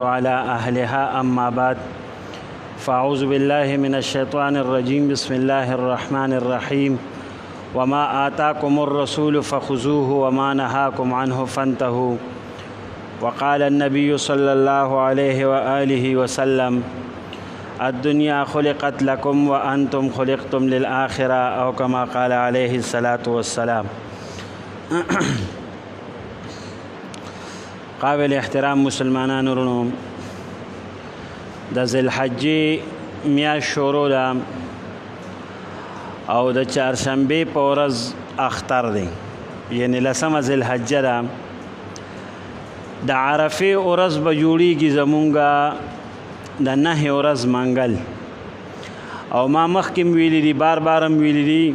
وعلى أهلها أما بعد فأعوذ بالله من الشيطان الرجيم بسم الله الرحمن الرحيم وما آتاكم الرسول فخذوه وما نهاكم عنه فانتهوا وقال النبي صلى الله عليه وآله وسلم الدنيا خلقت لكم وأنتم خلقتم للآخرة أو كما قال عليه الصلاة والسلام. قابل احترام مسلمانانو ورونو، د ذوالحجې میاشت شروع ده او د چهارشنبې په ورځ اختر دی، یعنې لسمه ذوالحجه ده. د عرفې ورځ به جوړیږي زمونږ د نهې ورځ منګل، او ما مخکې م ویلي دي، بار بار م ویلي دي،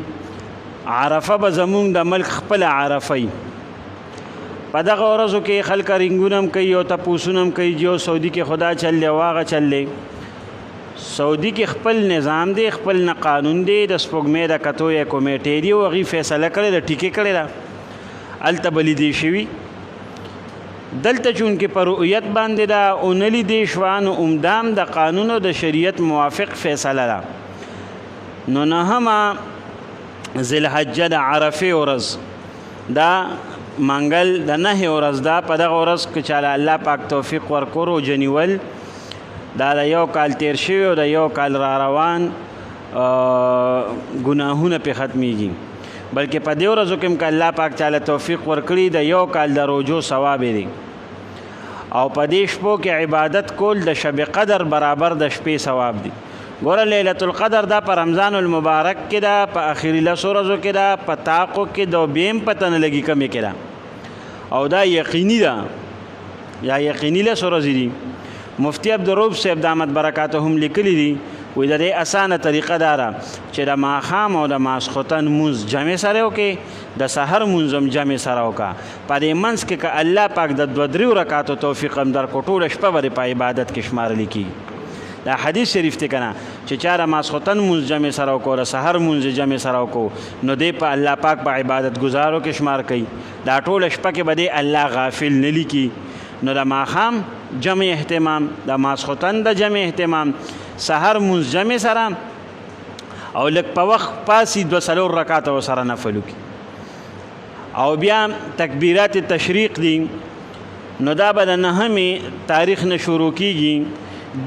عرفه به زمونږ د ملک خپله عرفه په دغه ورځو کې خلک رنګونه هم کوي او تپوسونه هم کوي چې یو سعودي کې خدا چل دی او هغه چل دی. سعودي کې خپل نظام دی، خپل نه قانون دی، د سپوږمۍ د کتو یې کمیټې دي او هغوی فیصله کړې ده، ټیکې کړې ده، هلته به لیدې شوي. دلته چونکې په رؤیت باندې ده او نه لیدې شوه، نو همدام د قانون او د شریعت موافق فیصله ده. نو نهمه ذوالحجه د عرفې ورځ دا منګل د نهې ورځ ده. په دغه ورځ که چاله الله پاک توفیق ورکړو او جنیول دا د یو کال تیر شوي او د یو کال را روان ګناهونه پې ختمیږي، بلکې په دې ورځو کې هم که الله پاک چاله توفیق ورکړي د یو کال د روجو ثواب دی، او په دې شپو کې عبادت کول د شب قدر برابر د شپې ثواب دی. ګوره لیلة القدر دا په رمضان المبارک کې ده، په اخري لسو ورځو کې ده، په طاقو کې ده، بیا هم پته نه لګي کمې کې ده، او دا یقیني ده، یا یقیني لسو ورځې دي. مفتی عبدالرؤف صاحب دامت برکاته هم لیکلی دي، وایي د دې اسانه طریقه دا ده چې د ماښام او د ماسخوتن مونځ جمع سره وکړې، د سحر مونځ هم جمع سره وکړه. په دې منځ کې که الله پاک د دوه درېو رکعاتو توفیق هم درکړو، ټوله شپه به په عبادت کې شمارلی کېږي. دا حدیث شریف دی که نه، چې چا د ماسخوتن مونځ جمع سره وکړو، د سحر مونځ جمع سره وکړو، نو دی په الله پاک په عبادت ګزارو کې شمار کوي. دا ټوله شپه کې به دی الله غافل نه لیکي. نو د ماښام جمع اهتمام، د ماسخوتن د جمع اهتمام، سحر مونځ جمع سره، او لږ په وخت پاسي 2-3 رکعاته ورسره نفل وکړي. او بیا تکبیرات تشریق دي، نو دا به د 9 تاریخ نه شروع کېږي.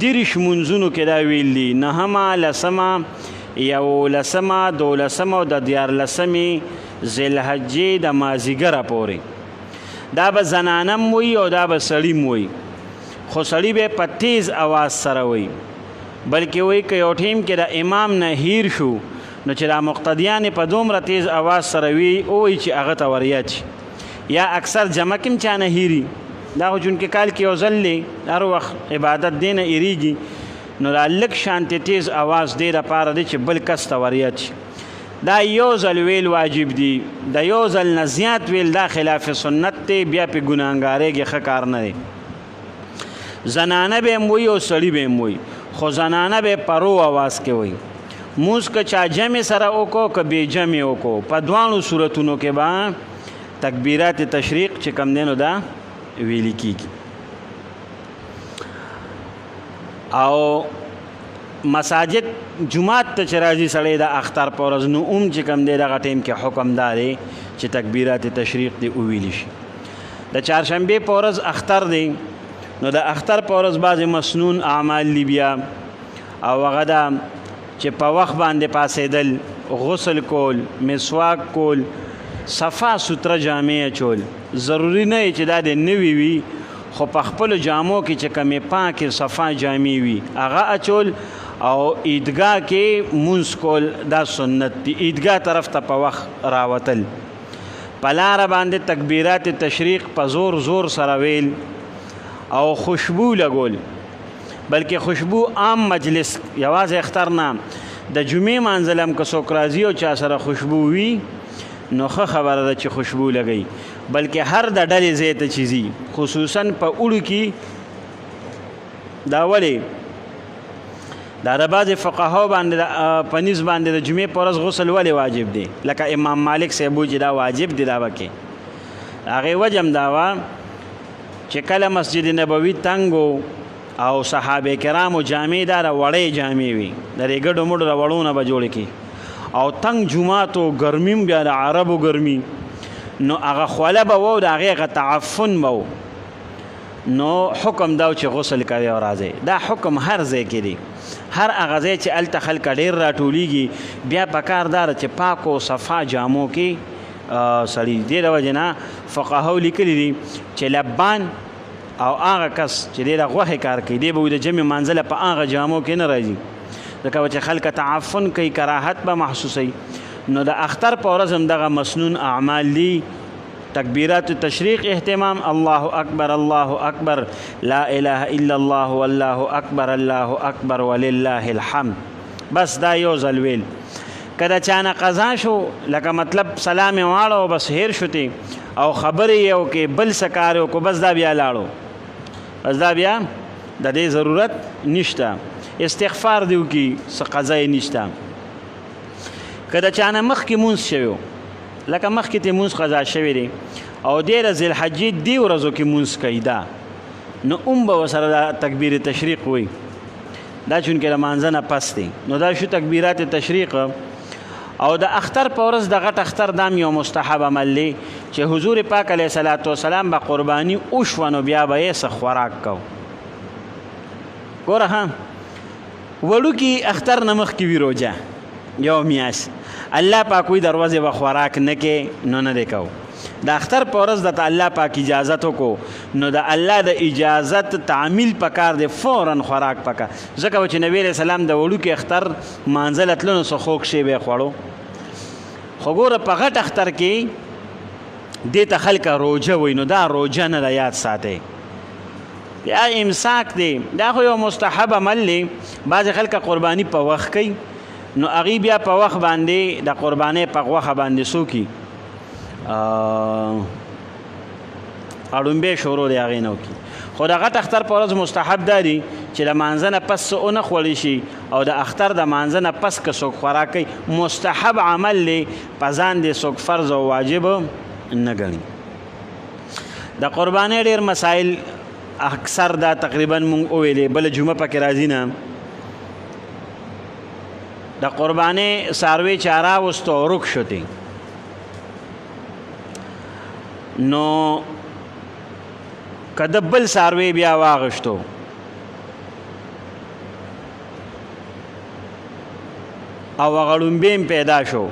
30 منځونو کې دا ویل دي، 9، 10، 11، 12 او د 14 ذوالحجې د مازدیګره پورې. دا به زنانم وي او دا به سړیم وي، خو سړي به په تیز اواز سره وي، بلکې وایي که یو ټیم کې د امام نه هیر شو، نو چې دا مقتدیان په دومره تیز اواز سره وي وایي چې هغه ته وریاد شي. یا اکثر جمع کې هم چا نه هیري، دا خو چونکې کال کې یو ځل دی، هر وخت عبادت دی نه هیریږي، نو دا لږ شانتې تیز اواز دی دپاره دی چې بل کس ته وریاد شي. دا یو ځل ویل واجب دی، د یو ځل نه زیات ویل دا خلاف سنت دی، بیا پې ګناهګارېږي، ښه کار نه دی. زنانه به هم وایي او سړي به هم وایي، خو زنانه به په رو اواز کې وایي. مونځ که چا جمع سره وکړو که بې جمع وکړو، په دواړو صورتونو کې به تکبیرات تشریق چې کم دی نو دا ویلی کېږي. او مساجد جمعات ته چې راځي سړی د اختر په ورځ، نو هم چې کم دی دغه ټیم کې حکم دا دی چې تکبیرات تشریق دی وویلی شي. د چهارشنبې په ورځ اختر دی، نو د اختر په ورځ بعضې مسنون اعمال دي بیا، او هغه ده چې په وخت باندې پاسېدل، غسل کول، مسواک کول، صفا سوتره جامې اچول. ضروري نه چې دا د نوي وي، خو په خپلو جامو کې چې کمې پاکې صفا جامې وي هغه اچول، او عیدګاه کې مونځ کول دا سنت دي، عیدګاه طرف ته په وخت راوتل. په لاره باندې تکبیرات تشریق په زور زور سره ویل، او خوشبو لګول، بلکې خوشبو عام مجلس یوازې اختر نه، د جمعې منځل هم که څوک راځي او چا سره خوشبو وي نو ښه خبره ده چې خوشبو لګوي، بلکې هر د ډلې ځای ته چې ځي، خصوصا په اوړي کې. دا ولې دا د بعضې فقهاو باندې په نیز باندې د جمعې په ورځ غسل ولې واجب دی، لکه امام مالک صاحب وایي چې دا واجب دی. دا وکې هغې وجه هم دا وه چې کله مسجد نبوي تنګ و او صحابه کرامو جامې دا وړې جامې وي د ګډو مډو وړونه به جوړې کی او تنگ جمعات او ګرمیم بیا د عربو ګرمي نو هغه خوله به وو د هغې تعفن به وو نو حکم دا چې غسل کوي او راځي دا حکم هر ځای کې دی هر هغه ځای چې هلته خلک ډېر راټولیږي بیا پکار دا چې پاک او صفا جامو کې سړي دې د وجې نه فقهاو لیکلي دي چې لبان او هغه کس چې ډېره غوښې کار کوي دی به د جمع منزله په هغه جامو کې نه راځي ځکه چې خلک تعفن کوي کراهت به محسوسوي نو د اختر په ورځ هم دغه مسنون اعمال دي تکبیرات تشریق اهتمام الله اکبر لا اله الا الله والله اکبر ولله الحمد بس دا یو ځل ویل که د چانه قضا شو لکه مطلب سلام یې واړو بس هیر شوتې او خبرې یې وکړې بل څه کار یې وکړو بس دا بیا لاړو بس دا بیا د دې ضرورت نشته استغفار دی وکړي څه قضا یې نشته که د چانه مخکې مونځ شوی لکه مخکې ته مونځ قضا شوی دی او دی د ذوالحجې دې ورځو کې مونځ کوي دا نو به ورسره د تکبیر تشریق وي دا چونکې د مانځه نه پس دی نو دا شو تکبیرات تشریق او د اختر په ورځ د غټ اختر دام یو مستحب عمل دی چې حضور پاک علیه صلات وسلام به قرباني وشوه نو بیا به یې څه خوراک کو ګوره ها وړوکي اختر نه مخکې وي روجه یو میاشت الله پاک وی دروازه به خوراک نه کې نو نه دی کو د اختر په ورځ د الله پاک اجازت وکړو نو د الله د اجازت تعمیل پکار دی فوراً خوراک پکار ځکه چې نبی علیه السلام د وړوکي اختر مانځه تللو څه خوږ شی به یې خوړو خو ګوره په غټ اختر کې دې ته خلک روجه وایي نو دا روجه نه ده یاد ساتئ یا امساک دی دا خو یو مستحب عمل دی بعضې خلک قرباني په وخت کوي نو هغې بیا په وخت باندې د قربانۍ په غوښه باندې څوکي اړومبې شروع دی هغې نه وکړي خو د غټ اختر په ورځ مستحب دا دی چې د مانځه نه پس څه ونه خوړی شي او د اختر د مانځه نه پس که څوک خوراک کوي مستحب عمل دی په ځان دی څوک فرض او واجب نه ګڼي د قربانۍ ډېر مسایل اکثر دا تقریبا مونږ وویلې بله جمعه پکې راځي نه د قربانۍ څاروی چې راوستو ورک شوتې نو که د بل څاروی بیا واغشتو او هغه ړومبی پیدا شو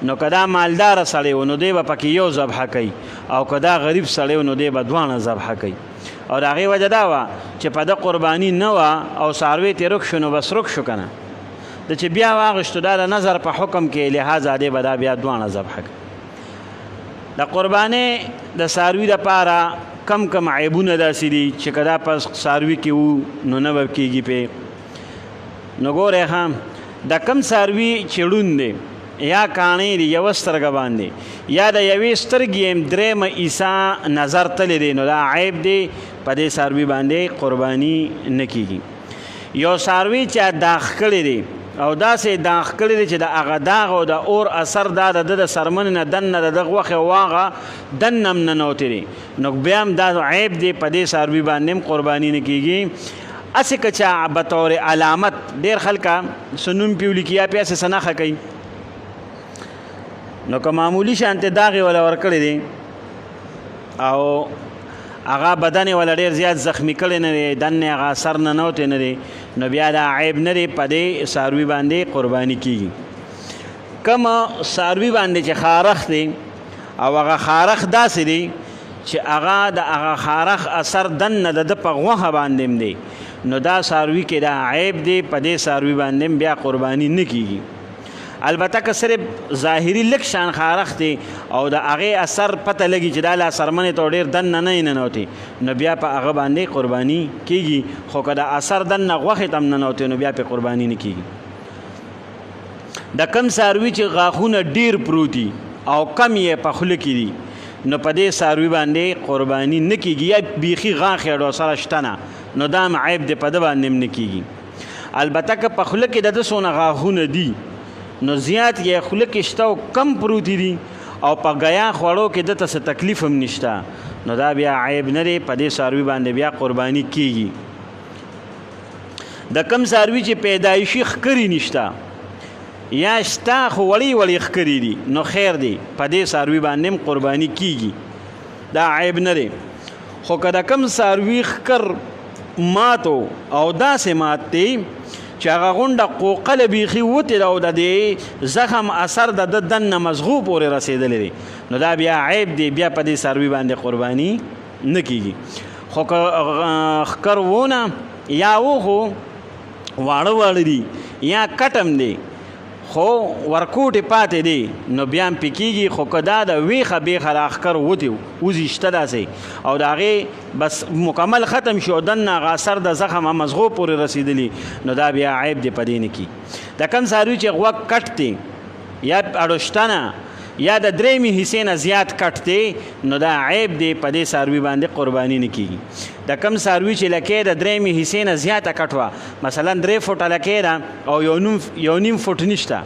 نو که دا مالداره سړی و نو دی به پکې یو ذبحه کوي او که دا غریب سړی و نو دی به دواړه ذبحه کوي او د هغې وجه دا وه چې په ده قرباني نه وه او څاروی ترې رک شو نو بس رک شو که نه د چې بیا واغشتو دا د نظر په حکم کې لحاظه دی به دا بیا دواړه ذبحه کوي د قربانۍ د څاروي دپاره کم کم عیبونه داسې دي چې که دا په څاروي کې وو نو نه به کېږي پې نو ګورئ ښه د کم څاروي چې ړوند دی یا کاڼی دی یوه سترګه باندې یا د یوې سترګې یم درېیمه عیسا نظر تلی دی نو دا عیب دی په دې څاروي باندې قرباني نه کېږي یو څاروي چې داغ کړی دی او داسې داغ کړی دی چې د هغه داغ او د اور اثر دا د ده د څرمنې نه دننه د ده غوښې واغه دننه هم ننوتی دی نو بیا هم دا عیب دی په دې څاروي باندې هم قرباني نه کېږي هسې که چا بطور علامت ډېر خلکه څه نوم پې ولیکي یا پې هسې څه نښه کوي نو که معمولي شانتې داغ یې وله ورکړی دی او هغه بدن یې وله ډېر زیات زخمي کړی نه دی دننه هغه اثر ننوتی نه دی نو بیا دا عیب نه دی په دې څاروي باندې قرباني کېږي کوم څاروي باندې چې خارخ دی او هغه خارخ داسې دی چې هغه د هغه خارخ اثر دننه د ده په غوښه باندې هم دی نو دا څاروي کې دا عیب دی په دې څاروي باندې هم بیا قرباني نه کېږي البته که صرف ظاهري لږ شان خارخ دی او د هغې اثر پته لګي چې دا لا څرمنې ته ډېر دننه نه یې ننوتې نو بیا په هغه باندې قرباني کېږي خو که د اثر دننه غوښې ته هم ننوتې نو بیا پې قرباني نه کېږي د کم څاروي چې غاښونه ډېر پروتي او کم یې په خوله کې دي نو په دې څاروي باندې قرباني نه کېږي یا بیخي غاښ یې ډوسره شته نه نو دا هم عیب دی په ده باندې هم نه کېږي البته که په خوله کې د ده څونه غاښونه دي نو زیات یې خوله کې شته او کم پروتي دي او په غیا خوړو کې دته څه تکلیف هم نشته نو دا بیا عیب نه دی په دې څاروي باندې بیا قرباني کېږي د کم څاروي چې پیدایشي ښکرې نشته یا شته خو وړې وړې ښکرې دي نو خیر دی په دې څاروي باندې هم قرباني کیږي دا عیب نه دی خو که د کم څاروي ښکر ماتو او داسې مات دی چې هغه غونډه قوقله بیخي وتې ده او د دې زخم اثر د ده دننه مزغو پورې رسېدلی دی نو دا بیا عیب دی بیا په دې څاروي باندې قرباني نه کیږي خو که ښکر وونه یا و خو واړه واړه دي یا کټم دی خو ورکوټې پاتې دی نو بیا هم پې کېږي خو که دا د ویښه بیخه د ښکر وتې وځي شته داسې او د هغې بس مکمل ختم شي او دننه هغه اثر د زخم مزغو پورې رسېدلي نو دا بیا عیب دی په دې نه کي د کم څاروي چې غوږ کټ دی یا اړوشتنه یا د درېمې حصې نه زیات کټ دی نو دا عیب دی په دې څاروي باندې قرباني نه کېږي د کم څاروي چې لکۍ د درېمې حصې نه زیاته کټ وه مثلا 3 فوټه لکۍ ده او یو نیم فوټ نشته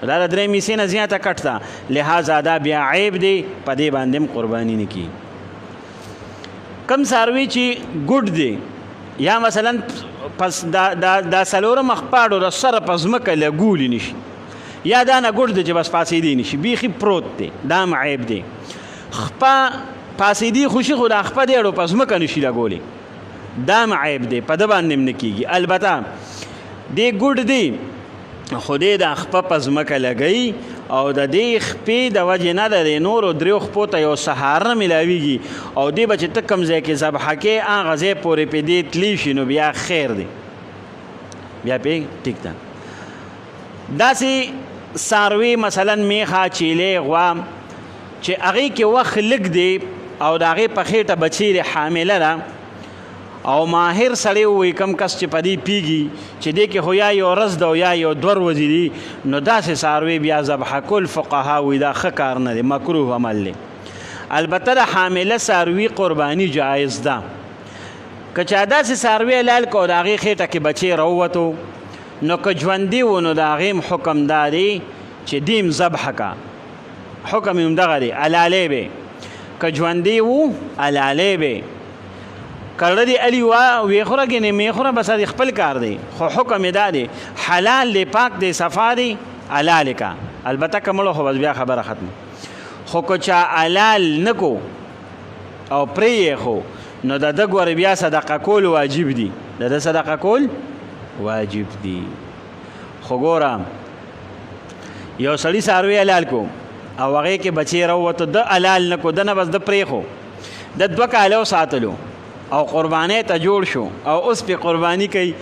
دا د درېمې حصې نه زیاته کټ ده لہذا دا بیا عیب دی په دې باندې هم قرباني نه کېږي کم څاروي چې ګډ دی یا مثلا پس دا څلورم خپاړو د سره په ځمکه لګولی نشي یا دا نه ګډ دی چې بس پاسېدی نشي بیخي پروت دی دا هم عیب دی خپه پاسېدي خوشي خو د خپه دیړو په ځمکه نشي لګولی دا هم عیب دی په ده باندې هم نه کېږي البته دی ګډ دی خو دی د خپه په ځمکه لګوي او د دې خپې د وجې نه د نورو دریو خپو ته یو سهاره میلاویږي او دی به چې ته کوم ځای کې ذبحه کې هغه ځای پورې پې دې تلی شي نو بیا خیر دی بیا پې ټیک ده داسې څاروي مثلا میخه چیلې غوا چې هغې کې وخت لږ دی او د هغې په خېټه بچی دی حامله ده او ماهر سړی ووایي کم کس چې په دې پیږي چې دې کې خو یا یو ورځ ده او یا یو 2 ورځې دي نو داسې څاروي بیا ذبحه کول فقها وایي دا ښه کار نه دی مکروه عمل دی البته د حامله څاروي قرباني جایز ده که چا داسې څاروي حلال کو د هغې خېټه کې بچی راووتو نو که ژوندي و نو د هغې حکم دا دی چې دیم ذبحه کا حکم یې همدغه دی حلالې به که ژوندي و حلالې به کړه دی علي وی خوره ګنې مې خوره بس خپل کار دی خو حکم یې دا دی حلال دی پاک دی صفا دی حلال کا البته که مړه خو بس بیا خبره ختمه خو که چا حلال نه کو او پرې یې خو نو د ده ګورې بیا صدقه کول واجب دي د ده صدقه کول واجب دي خو ګوره یو سړي څاروي حلال کو او هغې کې بچی راووتو ده حلال نه کو ده نه بس ده پرېښو ده 2 کاله وساتلو او قربانی ته جوړ شو او اوس پې قرباني کوي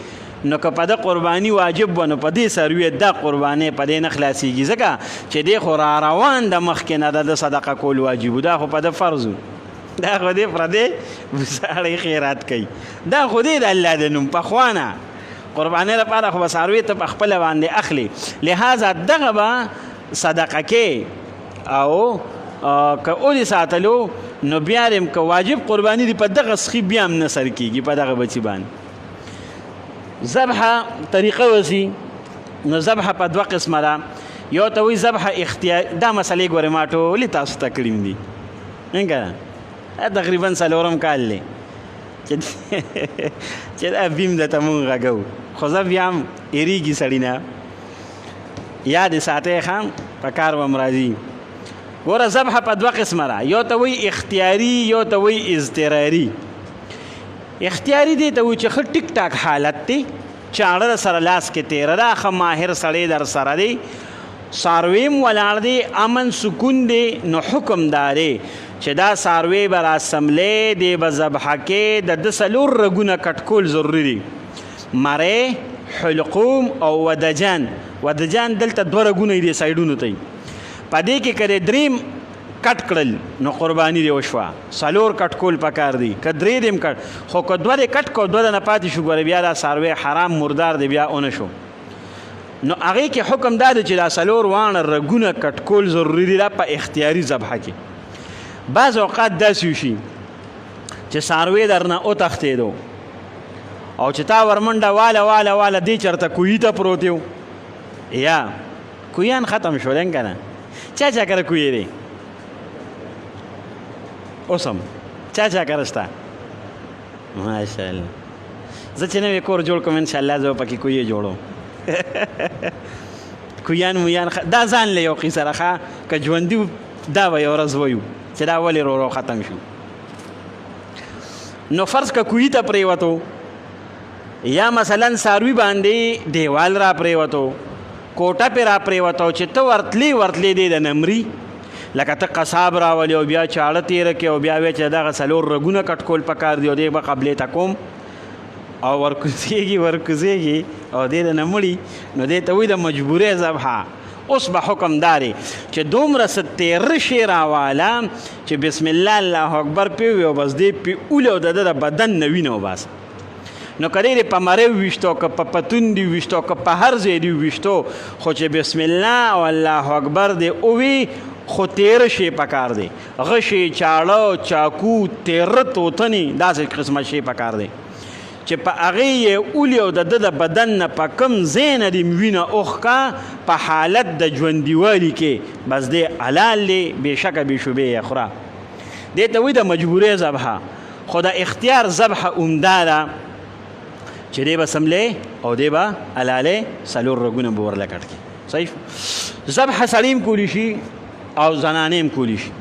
نو که په ده قرباني واجب و نو په دې څاروي دا قربانۍ په دې نه خلاصېږي ځکه چې دی خو را روان د مخکې نه د صدقه کول واجب دا خو په ده فرض دا خو دی پردی سړی خیرات کوي دا خو دی د الله د نوم پخوانه قربانۍ لپاره خو به څاروي ته په خپله باندې اخلي لہذا دغه به صدقه کې او که اولې ساتلو نو بیا هم که واجب قرباني دی په دغه سخي بیا هم نه سر کېږي په دغه بچي باندې ذبحه طریقه وسي نو ذبحه په 2 قسمه ده یو ته وایي ذبحه اختیار دا مسلې ګورې ما ټولې تاسو ته کړي دي که تقریبا 4 کال دی چې دا بیم درته مونږ غږو خو زه بیا هم هېرېږي سړي نه یاد یې ساتئ ښه په کار به م راځي ګوره ذبحه په 2 قسمه ده یو ته وایي اختیاري یو ته وایي اضطراري اختیاري دی ته وایي چې ښه ټیک ټاک حالت دی چاړه در سره لاس کې تېره ده ښه ماهر سړی در سره دی څاروي هم ولاړ دی امن سکون دی نو حکم دا دی چې دا څاروي به راسملی دی به ذبحه کې د ده 4 رګونه کټکول ضروري دي مرۍ حلقوم او ودجان دلته 2 رګونه دي سایډونو ته په دې کې که د 3 کټ کړل نو قرباني دی وشوه 4 کټکول پکار دی که 3 دې هم کټ خو که 2 دې کټ کو 2 نه پاتې شو ګوره بیا دا څاروی حرام مردار دی بیا ونه شو نو هغې کې حکم دا دی چې دا 4 واړه رګونه کټکول ضروري دی دا په اختیاري ذبحه کې بعض اوقات داسې وشي چې څاروی درنه وتښتېدو او چې تا ورمنډه واله دې چېرته کوهي ته پروت یو یا کوهیان ختم شول که نه چا کره کوهی دی اوس هم چا کره شته ماشاءالله زه چې نوی کور جوړ کوم انشاءالله زه به پکې کویې جوړوم کویان مویان دا ځان له یو قیصه راښه که ژوندي دا به یو ورځ ویو چې دا ولې رو رو ختم شو. نو فرض که کوی ته پرېوتو یا مثلا څاروي باندې دیوال را پرېوتو کوټه پې را پرېوتو چې ته ورتلې دی د نمري لکه ته قصاب راولې او بیا چاړه تېره کړې او بیا وایې چې دغه 4 رګونه کټ کول پکار دي او دی به قبلې ته کوم او ورکوزېږي او دی د نه مړي نو دی ته وایي د مجبورۍ ذبحه. اوس به حکم دارې چې دومره څه تېره شی راواله چې بسم الله الله اکبر پې ووایي او بس دی پې اولي او د ده د بدن نه وینه وباسه. نو که ډېرې په مرۍ وویشتو که په پتون دي وویشتو که په هر ځای دي وویشتو خو چې بسم الله او الله اکبر دی ووي خو تېره شی پکار دی. غشې چاړه چاکو تېره توتنې داسې قسمه شی پکار دی چې په هغې یې اولي او د ده د بدن نه په کوم ځای نه دې وینه اوښکه په حالت د ژوندیوالي کې بس دی حلال دی بېشکه بې شبې یې خوره. دې ته وایي د مجبورۍ ذبحه. خو د اختیار ذبحه عمده ده چې دی به سملی او دی به حلالې 4 رګونه به ورله کټ کړي. صحیح ذبحه سړی هم کولی شي او زنانې هم کولی شي.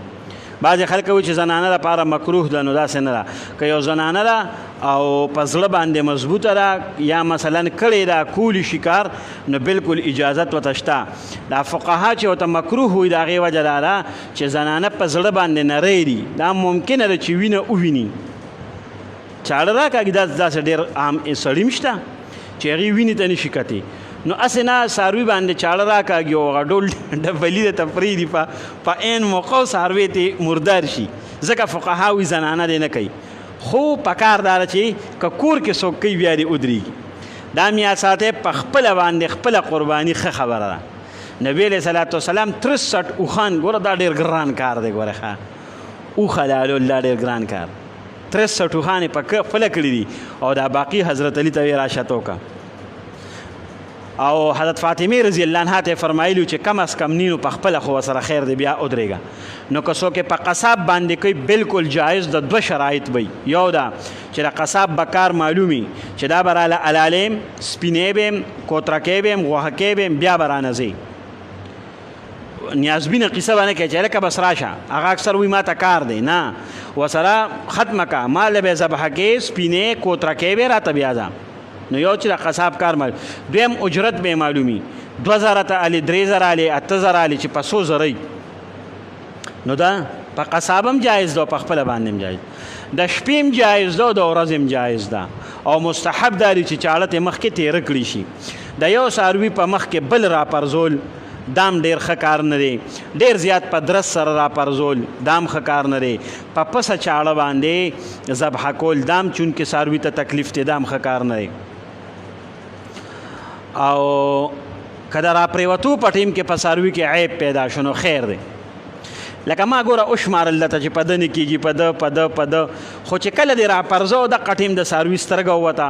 بعضې خلک وایي چې زنانه لپاره مکروه ده نو داسې نه ده. که یو زنانه ده او په زړه باندې مضبوطه ده یا مثلا کړې ده کولی شي کار نو بلکل اجازت ورته شته. دا فقها چې ورته مکروه وایي د هغې وجه دا ده چې زنانه په زړه باندې نری دي. دا ممکنه ده چې وینه وویني چاړه راکاږي داسې ډېر عام سړي هم شته چې هغې وینې ته نشي کتې نو هسې نه څاروي باندې چاړه راکاږي او هغه ډول ډبلي درته پرېږدي په عین موقع څاروی ته مردار شي. ځکه فقها وایي زنانه دې نه کوي. خو پکار دا ده چې که کور کې څوک کوي بیا دې ودرېږي. دا میا ساتئ په خپله باندې خپله قرباني ښه خبره ده. نبي علیه صلات وسلام 63 اوښان ګوره دا ډېر ګران کار دی. ګوره ښه اوښه حلالول دا ډېر ګران کار 63 اوښانې په خپله کړي دي او دا باقي حضرت علي ته یې راشته وکړه. او حضرت فاطمه رضی الله عنها ته فرمایلو چې کم از کم نینو په خپله خو ورسره خیر دی بیا ودرېږه. نو که څوک په قصاب باندې کوي بلکل جایز د 2 شرایط وي. یو دا چې د قصاب به کار معلومي چې دا به راله حلالې سپینې به یم کوترکې به یم غوښکې به یم بیا به رانه ځي. نیازبینه قصه به نه کوي چې هلکه بس راشه هغه اکثر وایي ما ته کار دی نه ورسره ختمه که ما له به یې ذبحه کې سپینې کوترکې به راته بیا ځه. نو یو چې د قصاب کار معلوم دویم اجرت به معلومي 2000 ته علي 3000 علي 8000 علي چې په 100 زره نو دا په قصاب هم جایز ده په خپله باندې هم جایز د شپې هم جایز ده او د ورځې هم جایز ده او مستحب دا دی چې چاړه ته مخکې تېره کړي شي. د یو څاروي په مخ کې بل راپرزول دام ډېر ښه کار نه دی. ډېر زیات په درس سره راپرزول دام ښه کار نه دی. په پسه چاړه باندې ذبحه کول دام چونکې څاروي ته تکلیف دی دام ښه کار نه دی. او که د راپرېوتو په ټیم کې په څاروي کې عیب پیدا شو نو خیر دی. لکه ما ګوره وشمارل درته چې په ده نه کېږي په ده خو چې کله دې راپرځو دقه ټیم د څاروي سترګه ووته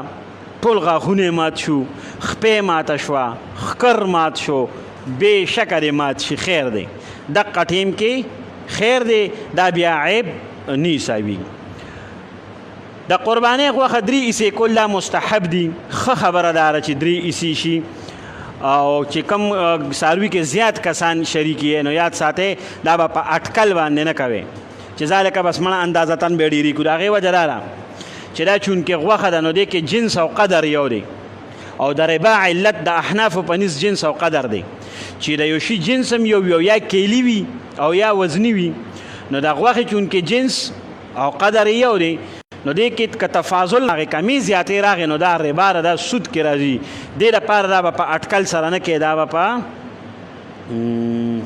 ټول غاښونه یې مات شو خپې ماته شوه ښکر مات شو بېشکه دې مات شي خیر دی. دقه ټیم کې خیر دی دا بیا عیب نه حسابېږي. د قربانۍ غوښه 3 حصې کول دا مستحب دي. ښه خبره داره چې 3 حصې شي او چې کم څاروي کې زیات کسان شریک یې نو یاد ساتئ دا به په اټکل باندې نه کوئ چې ذالکه بس مړه اندازتن به ډېرې کړو. د هغې وجه دا ده چې دا چونکې غوښه ده نو دې کې جنس او قدر یو دی او د ربا علت د احنافو په نس جنس او قدر دی چې د یو شي جنس هم یو یا کیلي وي او یا وزني وي نو د غوښې چونکې جنس او قدر یو دی نو دې کې که تفاضل هغې کمې زیاتې راغې نو دا ربا ده دا سود کې راځي. دې لپاره دا به په اټکل سره نه کوي دا به په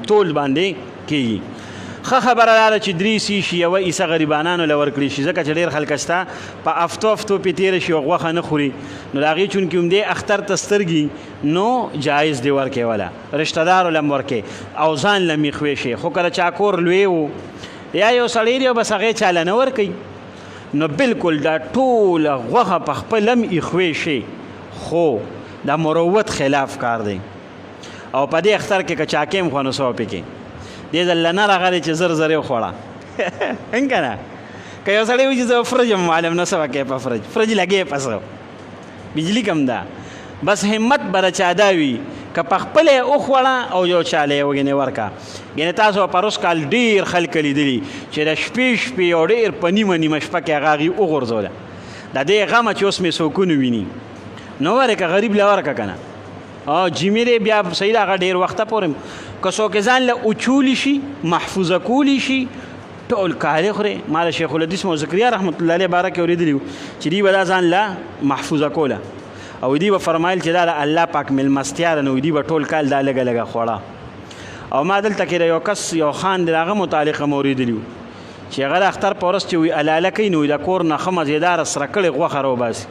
تول باندې کېږي. ښه خبره دا ده چې 3 حصې شي یوه حصه غریبانانو له ورکړي شي ځکه چې ډېر خلک شته په افتو پې تېره شي او غوښه نه خوري نو د هغې چونکې هم دې اختر ته سترګي نو جایز دې ورکوي وله رشته دارو له هم ورکوي او ځان له هم یې شي. خو که د چا کور لوی و یا یو سړی دی او بس هغې چاله نه ورکوي نو بالکل دا ټوله غوښه په خپل هم ایښوی شي خو دا مروت خلاف کار دی. او په دې اختر کې که چاکې هم خوا نو څه وپکې دې ځل نه راغلی چې زر زر یې وخوړه که نه که یو سړی وایي چې زه فرج یم معلم نه څه به کوې په فرج لګې په څه بجلی کم ده بس همت بر چا دا وي که په خپل وخوړه او یو چاله وګینه ورکا ګینه تاسو پروس کال ډیر خلک لیدلی چې د شپې او ډیر په نیمه شپه کې هغه وګرځول د دې غمه چې اوس مې سکون ویني نو ورکه غریب لورکه کنه او جمیره بیا صحیح هغه ډیر وخت پورم که څوک ځان له اوچول شي محفوظه کولی شي ټول کار خوري مال شیخ الحدیث مو زکریا رحمت الله علیه بارک اوریدلی چې دی ولا ځان له محفوظه کوله او دی به فرمایل چې دا الله پاک ملمستیا نو دی به ټول کال دا لګه لګه خوړه او ما دلته کې یو کس یو خان دغه متعلق موریدلی چې هغه اختر پورس چې وی الاله کوي نو د کور نه خمه زیدار سره کړي غوخه رو باسي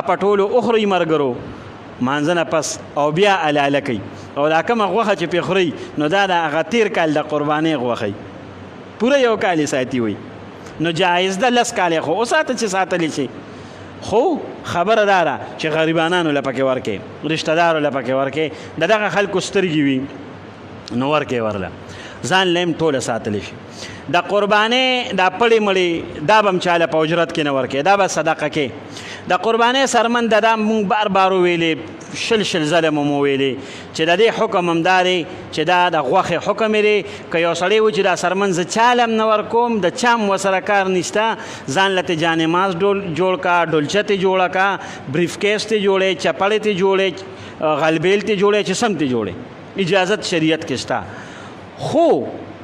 اپ ټولو اخري مرګرو مانځنه پس او بیا الاله کوي او دا کومه غوخه چې پیخوري نو دا د هغه تیر کال د قرباني غوخه پوره یو کال ساتي وي نو جایز ده لس کال خو ساته چې ساتلی شي خو خبردار چې غریبانو لپاره ورکه رشتہ دارو لپاره ورکه دغه خلکو سترګي وي نو ورکه ورله ځان لیم ټوله ساتلی شي د قرباني د پړې مړې دا بم چاله په اجرت کې نه ورکه دا به صدقه کې د قرباني سرمن د مونږ بار بار ویلې شل ظلم مو ویلې چې د دې حکم همداري چې دا د غوخه حکم لري که یو سړی و چې دا سرمن ز چالم نه ورکوم د چام وسره کار نشته ځان لته جانماز جوړ کا ډولچته جوړه کا بریف کیس ته جوړې چپړې ته جوړې غلبیل ته جوړې چې سم ته جوړې اجازت شریعت کې شته خو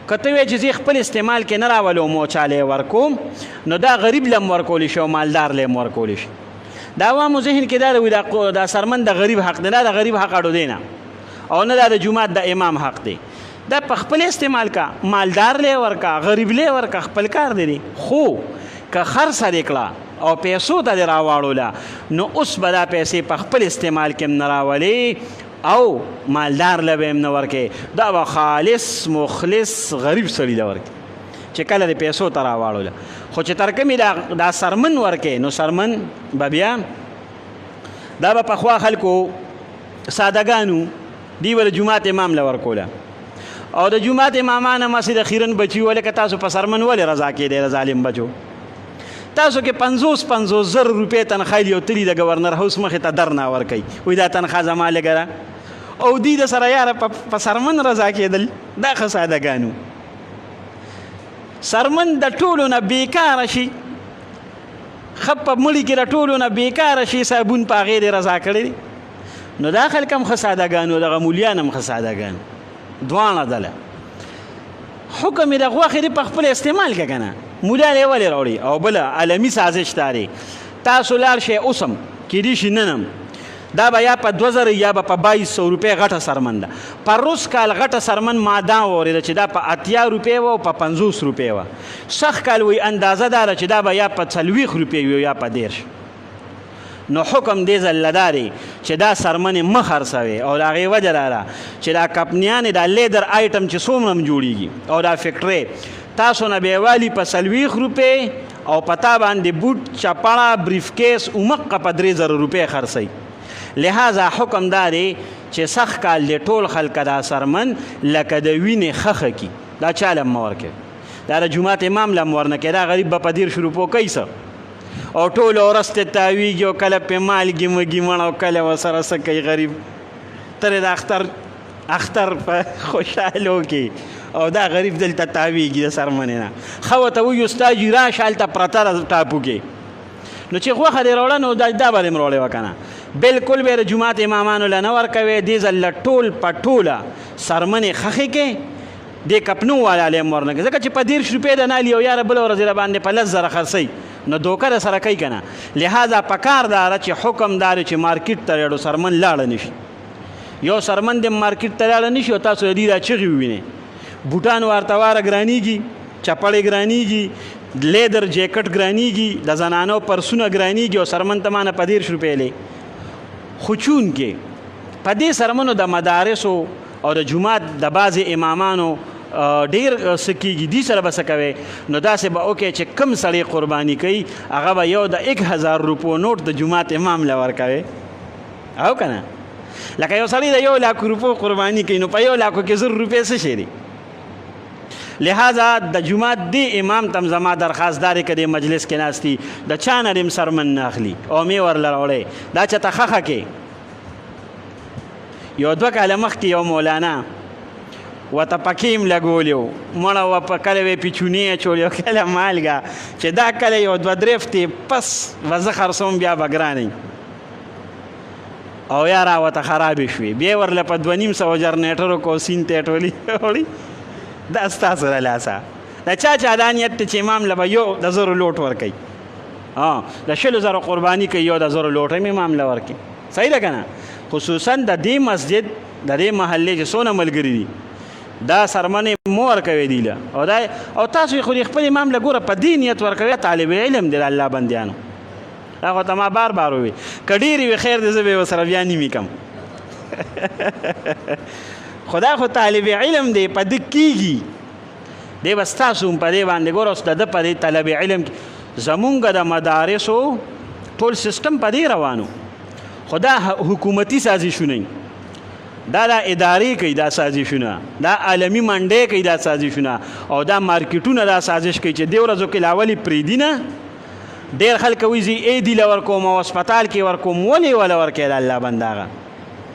کته وی چې خپل استعمال کې نه راولو مو چاله ورکوم نو دا غریب لم ورکول شي او مالدار لم ورکول شي دا عوامو ذهن کې دا سرمن د غریب حق دی نه د غریب حق اړو دی نه او نه د جمعات د امام حق دی دا په خپل استعمال کا مالدار له ورکا غریب له ورکا خپل کار دی خو که خرڅ وکړه او پیسو ته راواړوله نو اوس به دا پیسې په خپل استعمال کې نه راولي او مالدار له هم نه ورکه دا به خالص مخلص غریب سړي له ورکه چې کله د پیسو ته راواړوله خو چې تر کومې دا سرمن ورکه نو سرمن به بیا دا به پخوا خلکو سادهګانو دی ول جمعات امام له ورکوله او د جمعات امامانه مسجد خیرن بچي ولکه تاسو په سرمن ولې رضا کې دی ظالم بچو تاسو کې 50 زر روپے تنخواه یو تلی د گورنر هاوس مخه ته درنا ور کوي وې دا تنخواه زما لګره او دی د سره یار په سرمن رضا کېدل دا خسادهګانو سرمن د ټولو نه بیکار شي خپ مړی کې د ټولو نه بیکار شي صابون په غیر رضا کړی نو دا خلک هم خسادهګانو دغه مولیان هم خسادهګان دوانه دله حکم د غوخه په خپل استعمال کې کنه مولا له ولې راوړي او بل عالمی سازش تاري تاسو لار شي اوسم کې دي شننم دا به یا په 2000 یا په 2200 روپے غټه سرمن ده پر روز کال غټه سرمن ماده وره چې دا په 80 روپے او په 50 روپے و سخ کال وی اندازه دار چې دا به یا په 40 روپے یا په 10 نو حکم دې زلداري چې دا سرمن مخرسوي او دا غي وجه را چې دا کپنیان دا لیدر آیټم چې څومره جوړیږي او دا فیکټری تاسو نه بیوالی په 40 روپے او پتا باندې بوټ چپاړه بریف کیس اومق په 3000 روپے خرڅي لہذا حکم داري چې سخ کال له ټول خلک دا سرمن لکه د وینې خخه کی دا چاله مورکه دا د جمعات امام لم ورنکه دا غریب په دیر شروع پو کیسه او ټول اورسته تاویږي او کله په مالګي مګي مړ او کله وسره سکه غریب تر د اختر په خوشاله کی او دا غریب دلته تاویږي د سرمنه خو ته وي استاد را شالته پرتر ټاپو کې نو چې غوخه دی راوړنو دا باندې مروړې وکنه بالکل به جمعات امامانو لنه ورکوي دې زل ټول پټوله سرمنه خخه کې د کپنو والا له مورنه ځکه چې په 10 روپے د نالی او یار بل ورځ باندې په لزر خرڅي نو دوکه سره کوي کنه لہذا پکار دار چې حکم دار چې مارکیټ ته ډو سرمن لاړ نشي یو سرمن د مارکیټ ته لاړ نشي او تاسو دې را چغي ویني بوټان ورتوار ګرانیږي چپړې ګرانیږي لیدر جیکټ ګرانیږي د زنانو پرسونه ګرانیږي او سرمن ته مانه په 10 روپے لې خچون کې په دې سرمنو د مدارسو او د جمعات د بعض امامانو ډیر سکیږي دي سره بس کوي نو داسې به اوکې چې کم سړی قرباني کوي هغه به یو د 1000 روپو نوٹ د جمعات امام لور کوي او کنه لکه یو سړی د 1 لک روپو قرباني کوي نو په 1 لک کې 0 روپے څه شي لہذا د جمعات دی امام تم زما درخواست دارې که د مجلس کې ناستي د چا نه دې سرمن نه اخلي او مې ورله راوړی دا چېته خښه کې یو 2 کاله مخکې یو مولانا ورته پکې هم لګولی و مړه وه په کله وې پیچونې اچولې او کله مالګه چې دا کله یو 2 درې هفتې پس به زه خرڅوم بیا به ګرانې او یا راوته خرابې شوې بیا ورله په 2.5 جرنیټرو کو سین ته ټولې وړي دا ستاسو له لاسه د چا دا نیت دی چې امام له به یو د 1000 لوټ ورکوي د 20,000 قرباني کوي یو د 1000 لوټ هم امام له ورکوي صحیح ده که نه خصوصا د دې مسجد د دې محلې چې څونه ملګري دي دا سرمنې مو ورکوي دی له او تاسو خو خپل امام له ګوره په دې نیت ورکوي طالب علم دی د الله بندیانو دا خو ته ما بار ووي که ډېرې وي خیر دی زه به یې ورسره بیا نیمې کم خدا خو طالب علم دی په ده کېږي دی به ستاسو هم په دې باندې ګوره اوس د ده په دې طالب علم زمونږ د مدارسو ټول سیستم په دې روانو خو دا حکومتي سازشونه دا ادارې کوي دا سازشونه دا عالمي منډې کوي دا سازشونه او دا مارکیټونه دا سازش کوي چې دې ورځو کې لا ولې پرېږدي نه ډېر خلک وایي زه ایدي له ورکوم او هسپتال کې ورکوم ولې وله ورکوې د الله بنده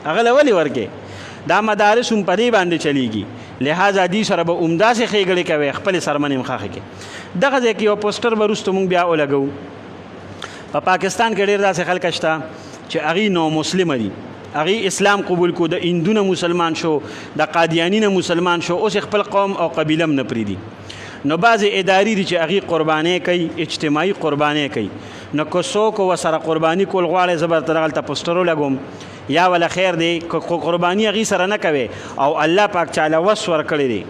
هغه له ولې ورکوې دا مدارس هم په دې باندې چلیږي لہذا دې سره به همداسې ښېګړې کوي خپلې سرمنې هم ښخې کړي دغه ځای کې یو پوسټر به وروسته مونږ بیا ولګوو په پاکستان کې ډېر داسې خلک شته چې هغوی نامسلمه دي هغوی اسلام قبول کو د هندو نه مسلمان شو د قادیاني نه مسلمان شو اوس خپل قوم او قبیله هم نه پرېږدي نو بعضې ادارې دي چې هغوی قربانۍ کوي اجتماعي قربانۍ کوي نو که څوک ورسره قرباني کول غواړئ زه به درته دغلته پوسټر ولګوم یا ولا خیر دی که قرباني هغوی سره نه کوي او الله پاک چاله وس ورکړی دی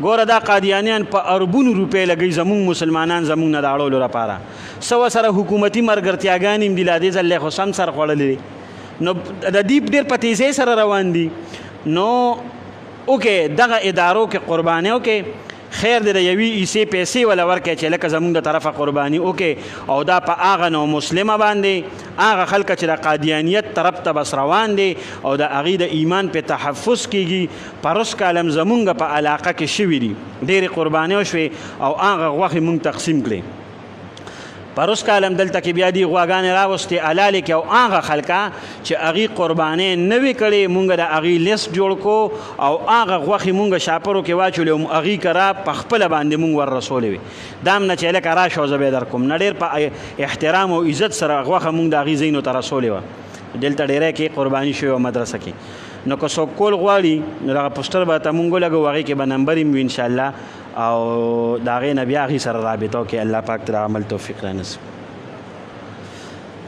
ګوره دا قادیانیان په اربونو روپۍ لګوي زمونږ مسلمانان زمونږ نه د اړولو لپاره څه ورسره حکومتي مرګرتیاګانې هم دي لا دې ځل خو سم سر خوړلی دی نو د دې ډېر په تیزۍ سره روان دي نو اوکې دغه ادارو کې قربانۍ وکې خیر دی د یوې حصې پیسې وله ورکړئ چې لکه زمونږ د طرفه قرباني وکړي او دا په هغه نو مسلمه باندې هغه خلکه چې د قادیانیت طرف ته بس روان دي او د هغوی د ایمان په تحفظ کېږي پروس کالم زمونږ په علاقه کې شوي دي ډېرې قربانۍ وشوې او هغه غوښې مونږ تقسیم کړې پروس کالم دلته کې بیا دي غواګانې راوستې حلالې کې او هغه خلکه چې هغوی قربانۍ نه وي کړې مونږ د هغوی لیست جوړ کړو او هغه غوښې مونږ شاپرو کې واچولې او هغوی کره په خپله باندې مونږ ور رسولې وي دا هم نه چې لکه راشه او زه به یې در کوم نه ډېر په احترام او عزت سره غوښه مونږ د هغوی ځایونو ته رسولې وه دلته ډېری کې قرباني شوې وه مدرسه کې نو که څوک کول غواړي نو دغه پوسټر به ته مونږ ولګو هغې کې به نمبر هم وي انشاءالله او د هغې نه بیا هغې سره رابطه وکړي الله پاک ته د عمل توفیق رانصیب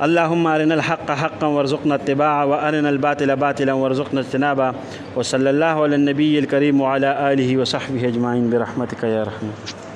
اللهم أرنا الحق حقا وارزقنا اتباعه وأرنا الباطل باطلا وارزقنا اجتنابه وصلى الله على النبي الكريم وعلى آله وصحبه أجمعين برحمتك يا رحمن